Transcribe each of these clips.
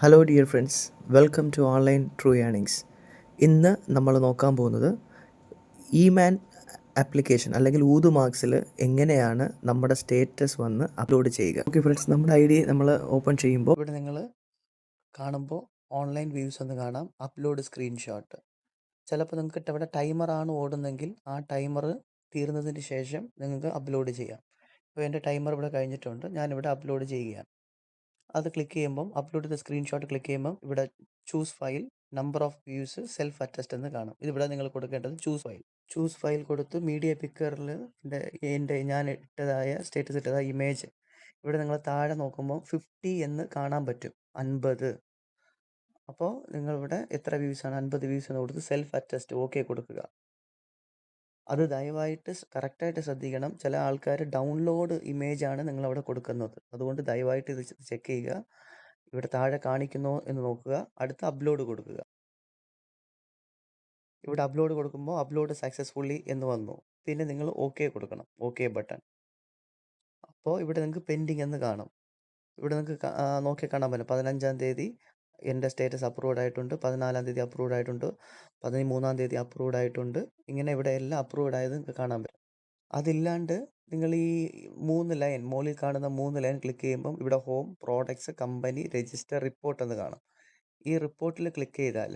Hello dear friends, welcome to online true earnings. ഇന്ന് നമ്മൾ നോക്കാൻ പോകുന്നത് ഇമാൻ ആപ്ലിക്കേഷൻ അല്ലെങ്കിൽ ഊതു മാർക്സിൽ എങ്ങനെയാണ് നമ്മുടെ സ്റ്റേറ്റസ് വന്ന് അപ്ലോഡ് ചെയ്യുക. ഓക്കെ ഫ്രണ്ട്സ്, നമ്മുടെ ഐ ഡി നമ്മൾ ഓപ്പൺ ചെയ്യുമ്പോൾ ഇവിടെ നിങ്ങൾ കാണുമ്പോൾ ഓൺലൈൻ വ്യൂസ് എന്ന് കാണാം, അപ്ലോഡ് സ്ക്രീൻഷോട്ട്. ചിലപ്പോൾ നിങ്ങൾക്ക് ഇവിടെ ടൈമറാണ് ഓടുന്നെങ്കിൽ ആ ടൈമർ തീർന്നതിന് ശേഷം നിങ്ങൾക്ക് അപ്ലോഡ് ചെയ്യാം. ഇപ്പോൾ എൻ്റെ ടൈമർ ഇവിടെ കഴിഞ്ഞിട്ടുണ്ട്, ഞാനിവിടെ അപ്ലോഡ് ചെയ്യുകയാണ്. അത് ക്ലിക്ക് ചെയ്യുമ്പം അപ്ലോഡ് ചെയ്ത സ്ക്രീൻഷോട്ട് ക്ലിക്ക് ചെയ്യുമ്പം ഇവിടെ choose file, number of views, self attest എന്ന് കാണും. ഇതിവിടെ നിങ്ങൾ കൊടുക്കേണ്ടത് ചൂസ് ഫയൽ കൊടുത്ത് മീഡിയ പിക്കറിൽ ഞാൻ സ്റ്റേറ്റസ് ഇട്ടതായ ഇമേജ് ഇവിടെ നിങ്ങൾ താഴെ നോക്കുമ്പോൾ 50 എന്ന് കാണാൻ പറ്റും, 50. അപ്പോൾ നിങ്ങളിവിടെ എത്ര വ്യൂസാണ്, 50 വ്യൂസ് എന്ന് കൊടുത്ത് സെൽഫ് അറ്റസ്റ്റ് ഓക്കെ കൊടുക്കുക. അത് ദയവായിട്ട് കറക്റ്റായിട്ട് ശ്രദ്ധിക്കണം. ചില ആൾക്കാർ ഡൗൺലോഡ് ഇമേജാണ് നിങ്ങളവിടെ കൊടുക്കുന്നത്. അതുകൊണ്ട് ദയവായിട്ട് ഇത് ചെക്ക് ചെയ്യുക. ഇവിടെ താഴെ കാണിക്കുന്നോ എന്ന് നോക്കുക. അടുത്ത് അപ്ലോഡ് കൊടുക്കുക. ഇവിടെ അപ്ലോഡ് കൊടുക്കുമ്പോൾ അപ്ലോഡ് സക്സസ്ഫുള്ളി എന്ന് വന്നു. പിന്നെ നിങ്ങൾ ഓക്കെ കൊടുക്കണം, ഓക്കെ ബട്ടൺ. അപ്പോൾ ഇവിടെ നിങ്ങൾക്ക് പെൻഡിങ് എന്ന് കാണും. ഇവിടെ നിങ്ങൾക്ക് നോക്കി കാണാൻ പറ്റും 15-ാം തീയതി എൻ്റെ സ്റ്റേറ്റസ് അപ്രൂവ്ഡ് ആയിട്ടുണ്ട്, 14-ാം തീയതി അപ്രൂവ്ഡ് ആയിട്ടുണ്ട്, 13-ാം തീയതി അപ്രൂവ്ഡ് ആയിട്ടുണ്ട്. ഇങ്ങനെ ഇവിടെ എല്ലാം അപ്രൂവ്ഡ് ആയത് നിങ്ങൾക്ക് കാണാൻ പറ്റും. അതില്ലാണ്ട് നിങ്ങൾ ഈ 3 ലൈൻ, മുകളിൽ കാണുന്ന 3 ലൈൻ ക്ലിക്ക് ചെയ്യുമ്പം ഇവിടെ home, products, company, register, report എന്ന് കാണും. ഈ റിപ്പോർട്ടിൽ ക്ലിക്ക് ചെയ്താൽ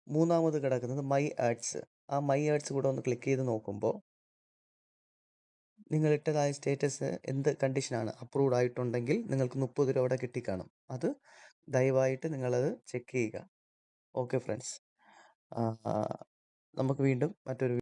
മൂന്നാമത് കിടക്കുന്നത് മൈ ആഡ്സ്. ആ മൈ ആഡ്സ് കൂടെ ഒന്ന് ക്ലിക്ക് ചെയ്ത് നോക്കുമ്പോൾ നിങ്ങൾ ഇട്ടതായ സ്റ്റേറ്റസ് എന്ത് കണ്ടീഷനാണ്, അപ്രൂവ്ഡ് ആയിട്ടുണ്ടെങ്കിൽ നിങ്ങൾക്ക് 30 രൂപ അവിടെ കിട്ടിക്കാണും. അത് ദയവായിട്ട് നിങ്ങളത് ചെക്ക് ചെയ്യുക. ഓക്കെ ഫ്രണ്ട്സ്, നമുക്ക് വീണ്ടും മറ്റൊരു